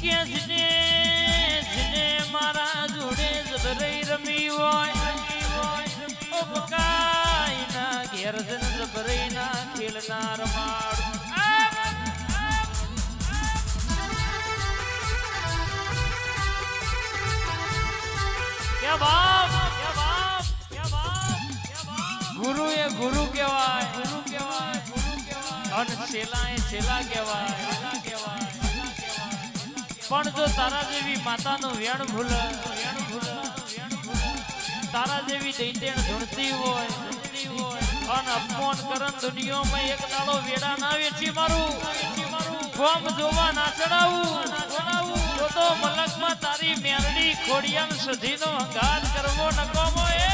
કે જીને મારા જોડે જબરઈ રમી હોય ઓ બકાઈ ના ઘેર જન જબરઈ ના ખેલના રમાડ क्या बाप क्या बाप क्या बाप क्या बाप गुरु ये गुरु कहेवाय અને છેલા એ છેલા કહેવાય પણ જો તારા જેવી માતાનું વેણ ભૂલ તારા જેવી દૈતેણ ધૂણતી હોય અને અપમાન કરન દુનિયામાં એક દાડો વેડા ના વેચી મારું ગોમ જોવા ના ચડાવું તો મલકમાં તારી મેરડી ખોડિયાન સધીનો હંગાત કરવો નકોમો એ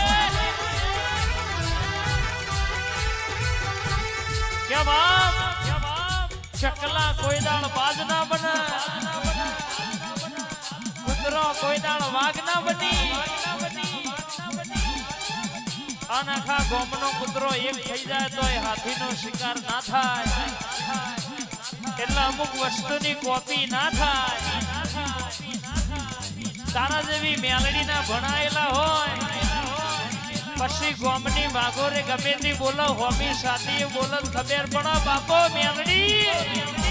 क्या बाप चकला कोई दाल बाज ना बना कुतरो कोई दाल वाग ना बनी अनखा गोमनो कुतरो एक થઈ જાય તો એ હાથીનો શિકાર ના થાય એટલે અમુક વસ્તુની કોપી ના થાય તારા જેવી મેલડીના ભણાયેલા હોય પછી ગોમની વાગોરે ગમે તે બોલો હોમી સાથી બોલો ખબર પડો બાપો મેલડી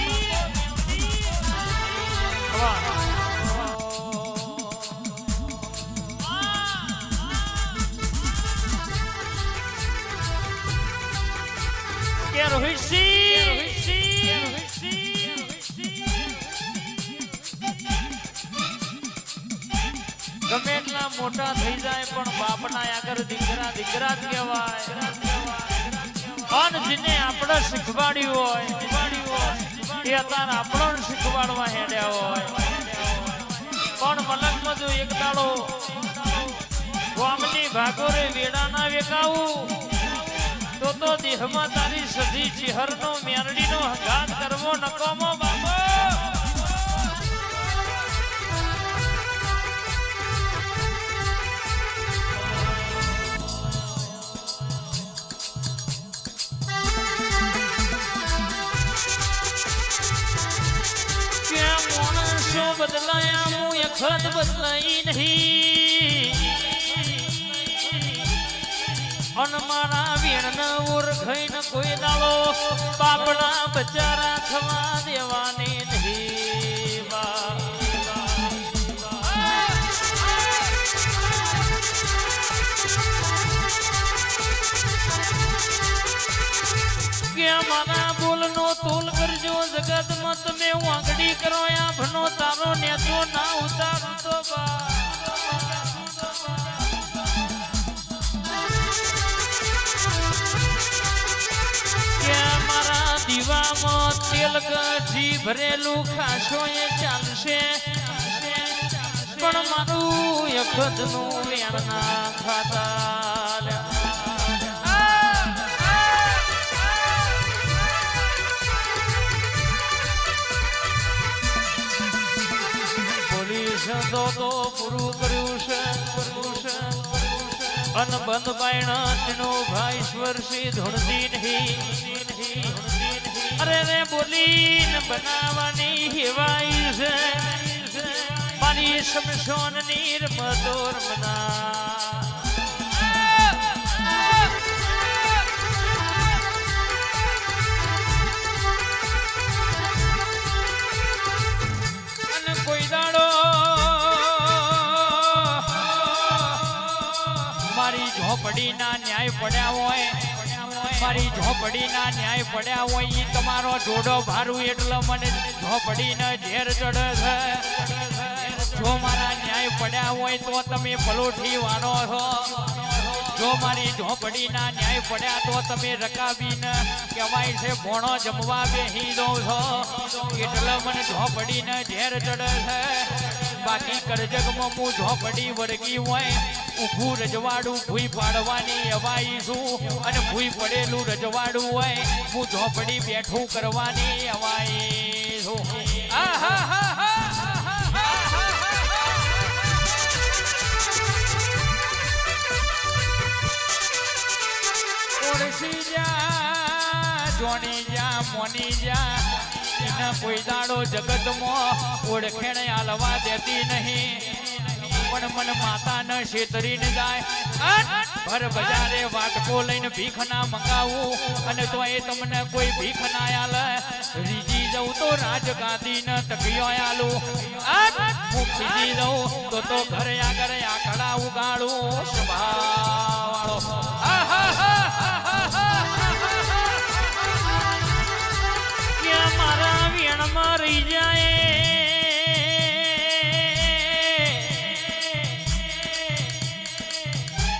કે ગમે એટલા મોટા થઈ જાય પણ બાપના આગળ દીકરા દીકરા જ કહેવાય અને જેને આપણે શીખવાડ્યું હોય એ અત્યારે આપણને શીખવાડવા હેડ્યા હોય પણ મલકમાં જો એક દાડો ગામની ભાગોરે વેડા ના વેકાવું તો દેહમાં તારી સધી ચિહરનો મેરડીનો હંગાત કરવો નકોમો બાપો બદલાયા હું એક વખત બદલાઈ નહીં અને મારા વીણ ઓળખાઈને કોઈ દાડો બાપડા બચારા થવા દેવાની નહીં કે મારા બોલનો તોલ કરજો જગતમાં તમે વાંગડી કરો આભનો તારો નેતો ના ઉતારો તો કે મારા દીવામાં તેલ ઘી ભરેલું ખાશો એ ચાલશે પણ મારું યખતનું વેણ ના ખાતા તો પૂરું કર્યું છે અન બંધ બાયણનો ભાઈ સ્વરસી ધૂણતી નહીં અરે રે બોલીને બનાવવાની હેવાઈ છે મારી શમશોન નીર મધોર મના અને કોઈ દાડો ઝોપડીના ન્યાય પડ્યા હોય મારી ઝોપડીના ન્યાય પડ્યા હોય ઈ તમારો જોડો ભારું એટલે મને ઝોપડીને ઝેર ચડે છે જો મારા ન્યાય પડ્યા હોય તો તમે પલોઠી વાળો છો જો મારી ઝોપડીના ન્યાય પડ્યા તો તમે રકાબીને કહેવાય છે ભોણો જમવા બેહી દો છો એટલે મને ઝોપડીને ઝેર ચડે છે બાકી કરજગમાં હું ઝોપડી વળગી હોય ઊભું રજવાડું ભૂઈ પાડવાની અવાઈ છું અને ભૂઈ પડેલું રજવાડું હોય હું ઝોપડી બેઠું કરવાની અવાઈ છું ઓળસી જા જોણી જા મોની જા એના કોઈ દાડો જગતમાં ઓળખેણ આલવા દેતી નહીં પણ મન માતાને છેતરીને જાય ભર બજારે વાટકો લઈને ભીખ ના મંગાવું અને તો એ તમને કોઈ ભીખ ના આલે રીજી જવું તો રાજગાદી ને તકિયો આલું હું ખીજી જવું તો ઘરે આગળ આકડા ઉગાડું સ્વભાવ મારા વેણમાં રહી જાય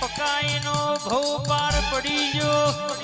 પકાઈનો ઘઉં પાર પડી ગયો